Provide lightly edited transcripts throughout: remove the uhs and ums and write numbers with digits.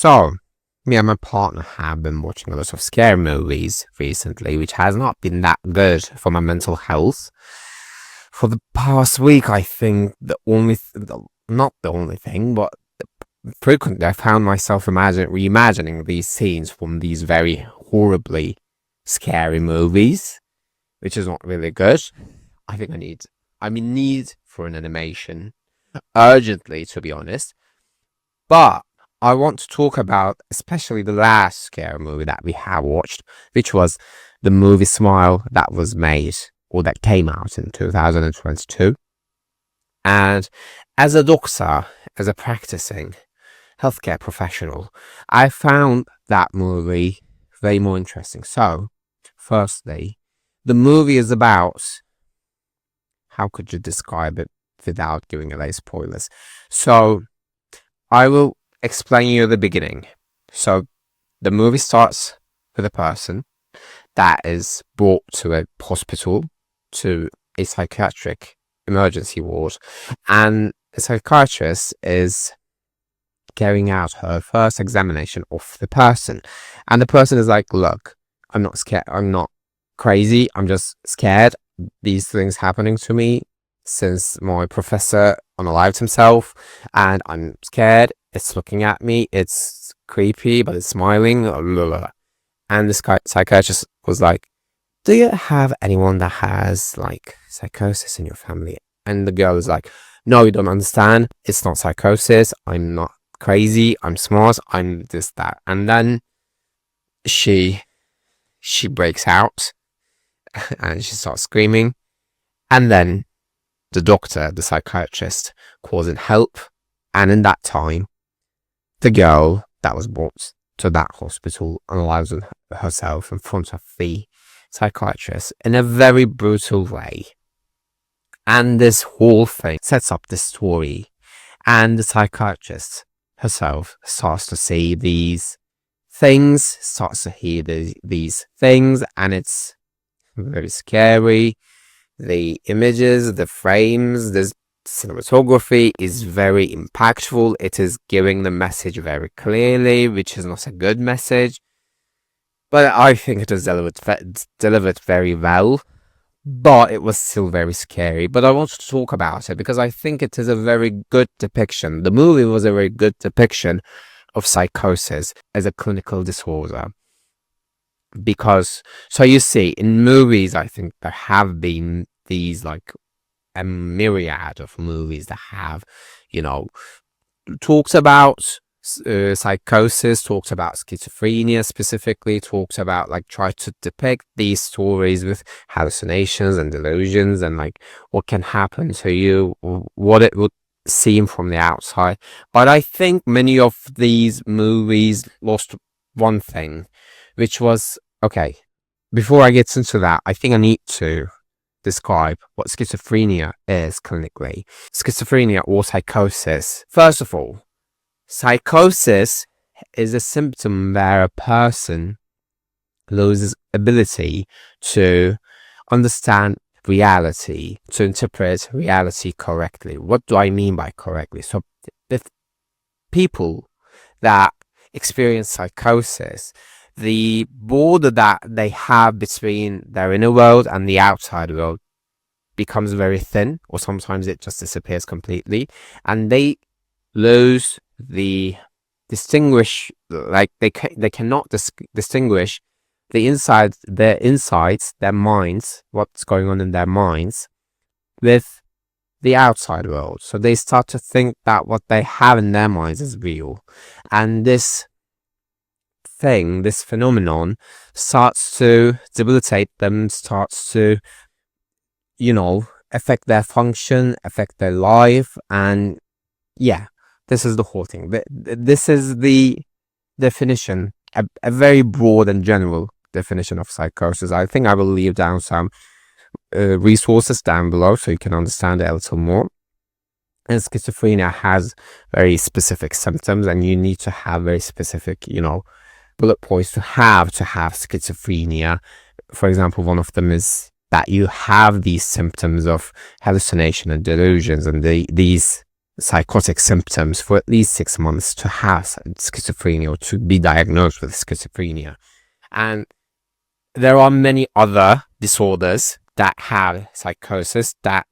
So, me and my partner have been watching a lot of scary movies recently, which has not been that good for my mental health. For the past week, I think not the only thing, but frequently I found myself reimagining these scenes from these very horribly scary movies, which is not really good. I think I'm in need for an animation urgently, to be honest. But I want to talk about especially the last scary movie that we have watched, which was the movie Smile that was made or that came out in 2022. And as a doctor, as a practicing healthcare professional, I found that movie very more interesting. So, firstly, the movie is about, how could you describe it without giving away spoilers? So, I will explain you the beginning. So, the movie starts with a person that is brought to a hospital, to a psychiatric emergency ward, and the psychiatrist is carrying out her first examination of the person. And the person is like, look, I'm not scared. I'm not crazy. I'm just scared. These things happening to me since my professor unalived himself, and I'm scared. It's looking at me. It's creepy, but it's smiling. Blah, blah, blah. And this psychiatrist was like, do you have anyone that has like psychosis in your family? And the girl is like, no, you don't understand. It's not psychosis. I'm not crazy. I'm smart. I'm this, that. And then she breaks out and she starts screaming. And then the doctor, the psychiatrist, calls in help. And in that time, the girl that was brought to that hospital unalives herself in front of the psychiatrist in a very brutal way. And this whole thing sets up the story. And the psychiatrist herself starts to see these things, starts to hear these things, and it's very scary. The images, the frames, the cinematography is very impactful. It is giving the message very clearly, which is not a good message. But I think it is delivered very well. But it was still very scary. But I want to talk about it because I think it is a very good depiction. The movie was a very good depiction of psychosis as a clinical disorder. Because, so you see, in movies, I think there have been these like a myriad of movies that have, talked about psychosis, talked about schizophrenia specifically, talked about like try to depict these stories with hallucinations and delusions and like what can happen to you, what it would seem from the outside. But I think many of these movies lost one thing, which was, okay, before I get into that, I think I need to describe what schizophrenia is clinically. Schizophrenia or psychosis. First of all, psychosis is a symptom where a person loses ability to understand reality, to interpret reality correctly. What do I mean by correctly? So, the people that experience psychosis, the border that they have between their inner world and the outside world becomes very thin, or sometimes it just disappears completely, and they lose the distinguish, like they cannot distinguish their insides, their minds, what's going on in their minds with the outside world. So they start to think that what they have in their minds is real, and this phenomenon starts to debilitate them, starts to, affect their function, affect their life. And yeah, this is the whole thing. This is the definition, a very broad and general definition of psychosis. I think I will leave down some resources down below so you can understand it a little more. And schizophrenia has very specific symptoms, and you need to have very specific, bullet points to have schizophrenia. For example, one of them is that you have these symptoms of hallucination and delusions, and these psychotic symptoms for at least 6 months to have schizophrenia or to be diagnosed with schizophrenia. And there are many other disorders that have psychosis that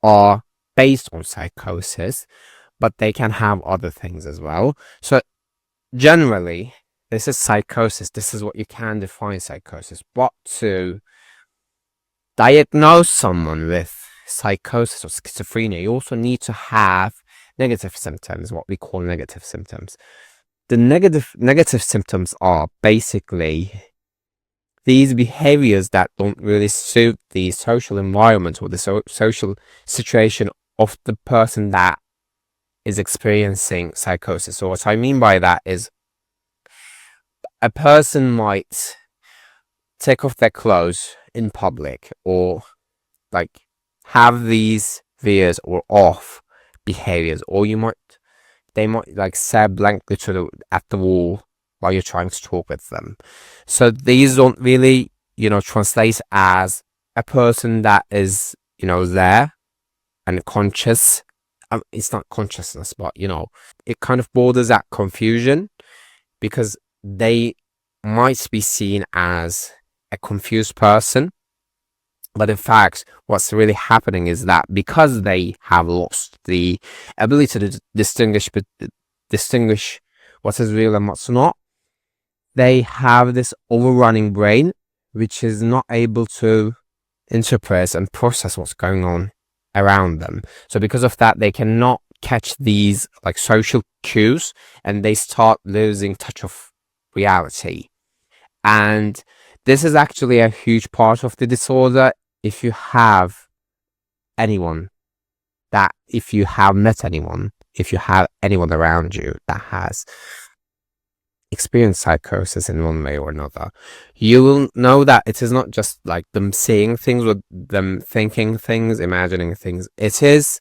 are based on psychosis, but they can have other things as well. So generally, this is psychosis. This is what you can define psychosis. But to diagnose someone with psychosis or schizophrenia, you also need to have negative symptoms, what we call negative symptoms. The negative symptoms are basically these behaviors that don't really suit the social environment or the social situation of the person that is experiencing psychosis. So what I mean by that is a person might take off their clothes in public, or like have these veers or off behaviors, or they might like stare blankly at the wall while you're trying to talk with them. So these don't really, translate as a person that is, there and conscious. It's not consciousness, but it kind of borders at confusion, because they might be seen as a confused person. But in fact, what's really happening is that because they have lost the ability to distinguish what is real and what's not, they have this overrunning brain, which is not able to interpret and process what's going on around them. So because of that, they cannot catch these like social cues, and they start losing touch of reality. And this is actually a huge part of the disorder. If you have met anyone, if you have anyone around you that has experienced psychosis in one way or another, you will know that it is not just like them seeing things or them thinking things, imagining things. It is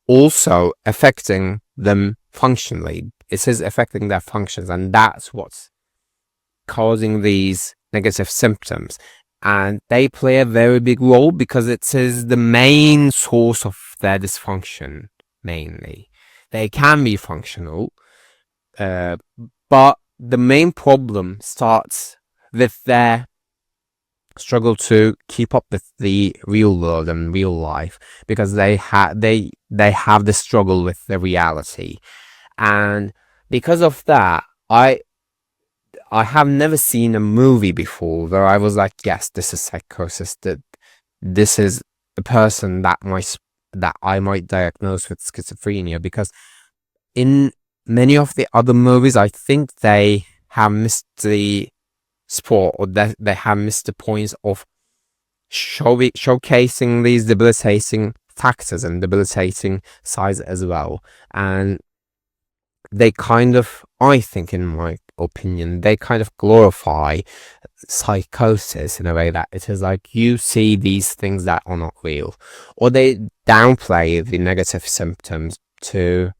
also affecting them functionally. It is affecting their functions, and that's what's causing these negative symptoms. And they play a very big role because it is the main source of their dysfunction, mainly. They can be functional, but the main problem starts with their struggle to keep up with the real world and real life, because they have the struggle with the reality. And because of that, I have never seen a movie before where I was like, yes, this is psychosis, that this is a person that I might diagnose with schizophrenia. Because in many of the other movies, I think they have missed the spot, or they have missed the points of showcasing these debilitating factors and debilitating sides as well. And they kind of, I think, in my opinion, they kind of glorify psychosis in a way that it is like you see these things that are not real, or they downplay the negative symptoms to,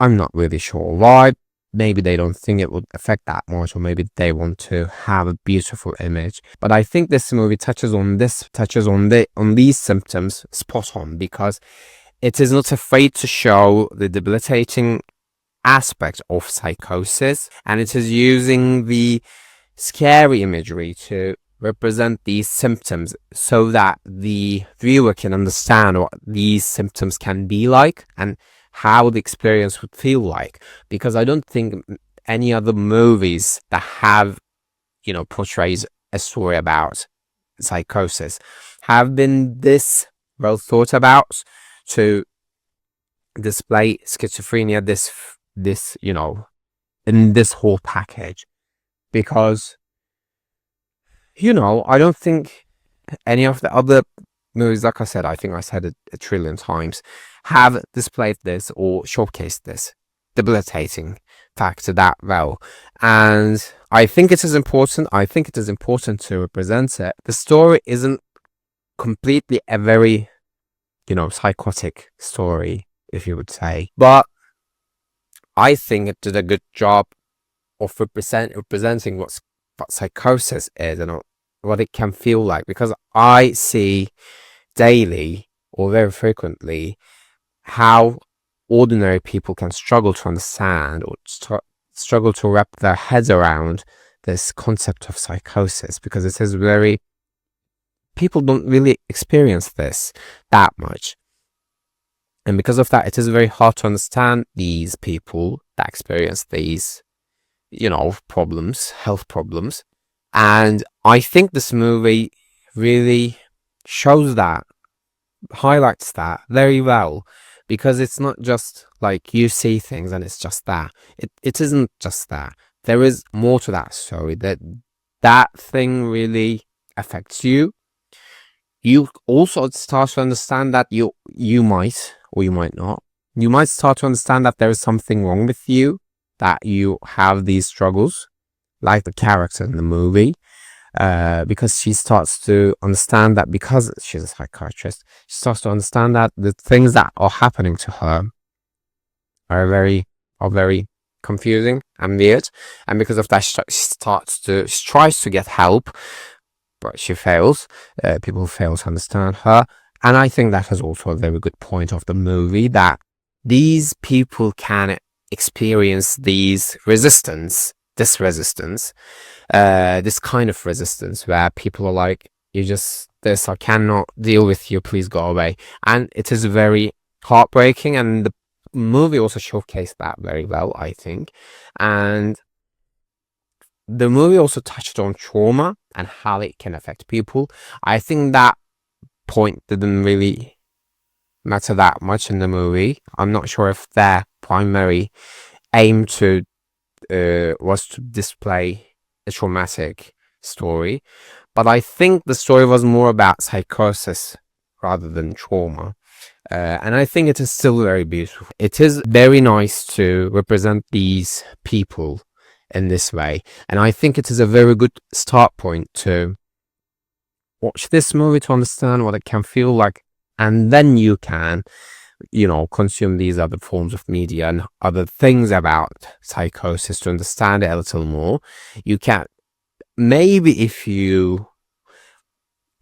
I'm not really sure why. Maybe they don't think it would affect that much, or maybe they want to have a beautiful image. But I think this movie touches on these symptoms spot on, because it is not afraid to show the debilitating aspect of psychosis, and it is using the scary imagery to represent these symptoms so that the viewer can understand what these symptoms can be like and how the experience would feel like. Because I don't think any other movies that have, portrays a story about psychosis have been this well thought about to display schizophrenia this in this whole package. Because I don't think any of the other movies, like I said, I think I said it a trillion times, have displayed this or showcased this debilitating factor that well. And I think it is important to represent it. The story isn't completely a very psychotic story, if you would say, but I think it did a good job of representing what psychosis is and what it can feel like. Because I see daily or very frequently how ordinary people can struggle to understand or struggle to wrap their heads around this concept of psychosis, because it is very, people don't really experience this that much. And because of that, it is very hard to understand these people that experience these, problems, health problems. And I think this movie really shows that, highlights that very well, because it's not just like you see things and it's just that. It isn't just that. There is more to that story. That thing really affects you. You also start to understand that you might, or you might not. You might start to understand that there is something wrong with you, that you have these struggles, like the character in the movie. Because she starts to understand that, because she's a psychiatrist, she starts to understand that the things that are happening to her are very confusing and weird. And because of that, she tries to get help, but she fails. People fail to understand her. And I think that is also a very good point of the movie, that these people can experience this resistance, this kind of resistance, where people are like, I cannot deal with you, please go away. And it is very heartbreaking, and the movie also showcased that very well, I think. And the movie also touched on trauma and how it can affect people. I think that point didn't really matter that much in the movie. I'm not sure if their primary aim was to display a traumatic story, but I think the story was more about psychosis rather than trauma. And I think it is still very beautiful. It is very nice to represent these people in this way. And I think it is a very good start point to watch this movie to understand what it can feel like. And then you can, consume these other forms of media and other things about psychosis to understand it a little more. You can, maybe if you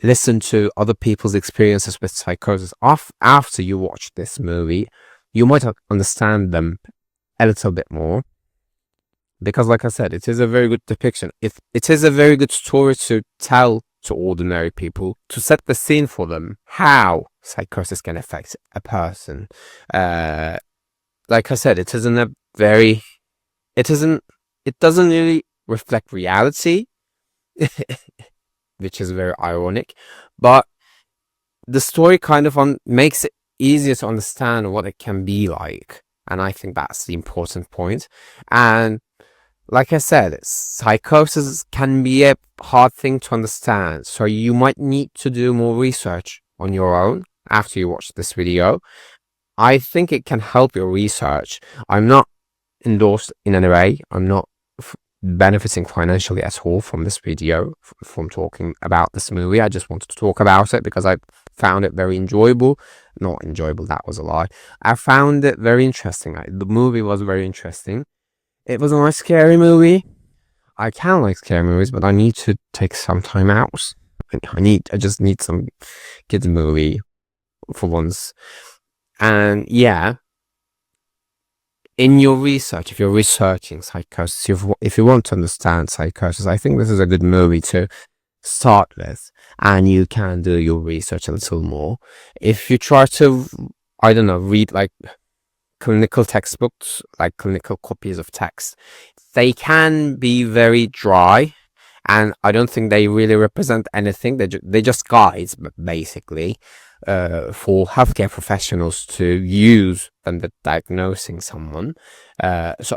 listen to other people's experiences with psychosis after you watch this movie, you might understand them a little bit more. Because, like I said, it is a very good depiction. It is a very good story to tell to ordinary people, to set the scene for them, how psychosis can affect a person. Like I said, it doesn't really reflect reality, which is very ironic, but the story kind of makes it easier to understand what it can be like. And I think that's the important point. And like I said, psychosis can be a hard thing to understand, so you might need to do more research on your own after you watch this video. I think it can help your research. I'm not endorsed in any way. I'm not benefiting financially at all from this video, from talking about this movie. I just wanted to talk about it because I found it very enjoyable. Not enjoyable, that was a lie. I found it very interesting. The movie was very interesting. It was a nice scary movie. I can like scary movies, but I need to take some time out. I just need some kids movie for once. And yeah, in your research, if you're researching psychosis, if you want to understand psychosis, I think this is a good movie to start with, and you can do your research a little more. If you try to, I don't know, read like clinical textbooks, like clinical copies of text, they can be very dry, and I don't think they really represent anything. They're just guides, basically, for healthcare professionals to use when they're diagnosing someone. So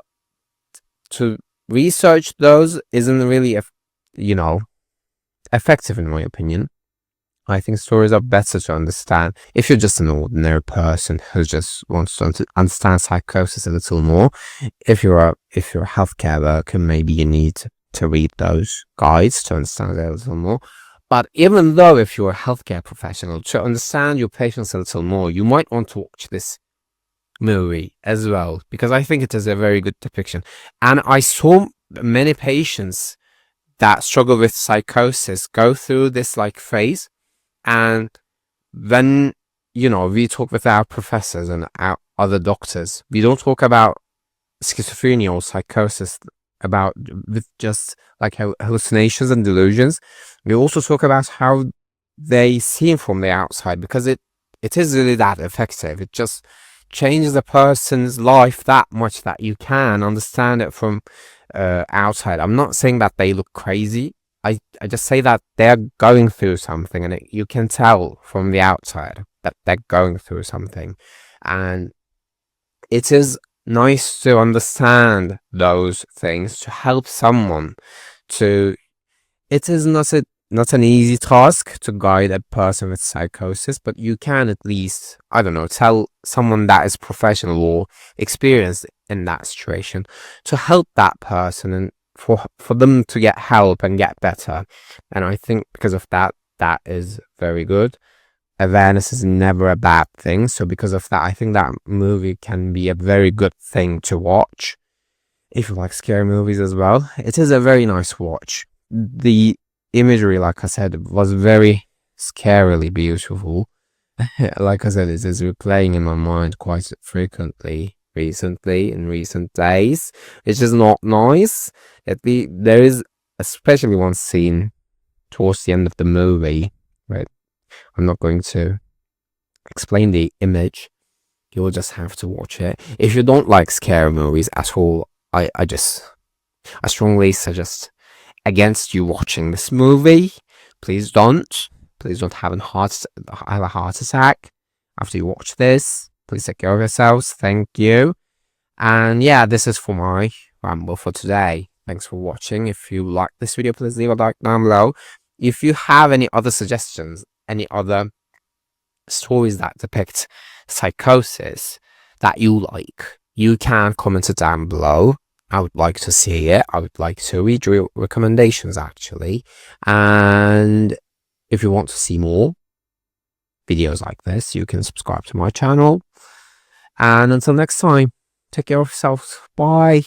to research those isn't really, effective in my opinion. I think stories are better to understand if you're just an ordinary person who just wants to understand psychosis a little more. If you're a healthcare worker, maybe you need to read those guides to understand it a little more. But even though if you're a healthcare professional, to understand your patients a little more, you might want to watch this movie as well, because I think it is a very good depiction. And I saw many patients that struggle with psychosis go through this like phase. And when we talk with our professors and our other doctors. We don't talk about schizophrenia or psychosis, about with just like hallucinations and delusions. We also talk about how they seem from the outside, because it is really that effective. It just changes a person's life that much that you can understand it from outside. I'm not saying that they look crazy. I just say that they're going through something, and you can tell from the outside that they're going through something. And it is nice to understand those things to help someone to. It is not an easy task to guide a person with psychosis, but you can at least, I don't know, tell someone that is professional or experienced in that situation to help that person, and for them to get help and get better. And I think because of that, that is very good. Awareness is never a bad thing. So because of that, I think that movie can be a very good thing to watch. If you like scary movies as well, it is a very nice watch. The imagery, like I said, was very scarily beautiful. Like I said, it is replaying in my mind quite frequently recently, in recent days. It's just not nice. There is especially one scene towards the end of the movie, right? I'm not going to explain the image. You'll just have to watch it. If you don't like scary movies at all, I strongly suggest against you watching this movie. Please don't. Please don't have a heart attack after you watch this. Please take care of yourselves. Thank you. And yeah, this is for my ramble for today. Thanks for watching. If you like this video, please leave a like down below. If you have any other suggestions, any other stories that depict psychosis that you like, you can comment it down below. I would like to see it. I would like to read your recommendations, actually. And if you want to see more videos like this, you can subscribe to my channel. And until next time, take care of yourselves. Bye.